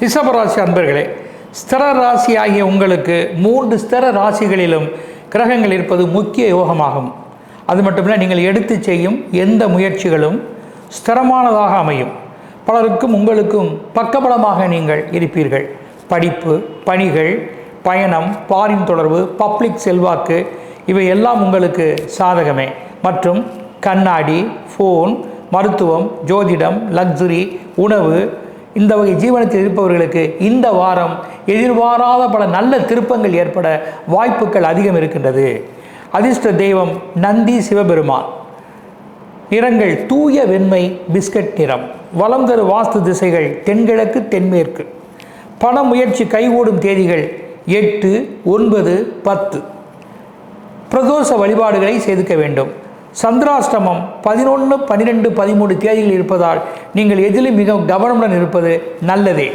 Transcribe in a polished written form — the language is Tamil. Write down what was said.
ரிஷபராசி அன்பர்களே, ஸ்திர ராசி ஆகிய உங்களுக்கு 3 ஸ்திர ராசிகளிலும் கிரகங்கள் இருப்பது முக்கிய யோகமாகும். அது மட்டுமில்லை, நீங்கள் எடுத்து செய்யும் எந்த முயற்சிகளும் ஸ்திரமானதாக அமையும். பலருக்கும் உங்களுக்கும் பக்கபலமாக நீங்கள் இருப்பீர்கள். படிப்பு, பணிகள், பயணம், பாரின் தொடர்பு, பப்ளிக் செல்வாக்கு இவை எல்லாம் உங்களுக்கு சாதகமே. மற்றும் கண்ணாடி, ஃபோன், மருத்துவம், ஜோதிடம், லக்ஸுரி, உணவு இந்த வகை ஜீவனத்தில் இருப்பவர்களுக்கு இந்த வாரம் எதிர்பாராத பல நல்ல திருப்பங்கள் ஏற்பட வாய்ப்புகள் அதிகம் இருக்கின்றது. அதிர்ஷ்ட தெய்வம் நந்தி சிவபெருமான். நிறங்கள் தூய வெண்மை, பிஸ்கட் நிறம். வலம் தரு வாஸ்து திசைகள் தென்கிழக்கு, தென்மேற்கு. பண முயற்சி கைகூடும் தேதிகள் 8, 9, 10. பிரதோஷ வழிபாடுகளை செய்துக்க வேண்டும். சந்திராஷ்டமம் 11, 12, 13 தேதிகள் இருப்பதால் நீங்கள் எதிலும் மிக கவனமுடன் இருப்பது நல்லதே.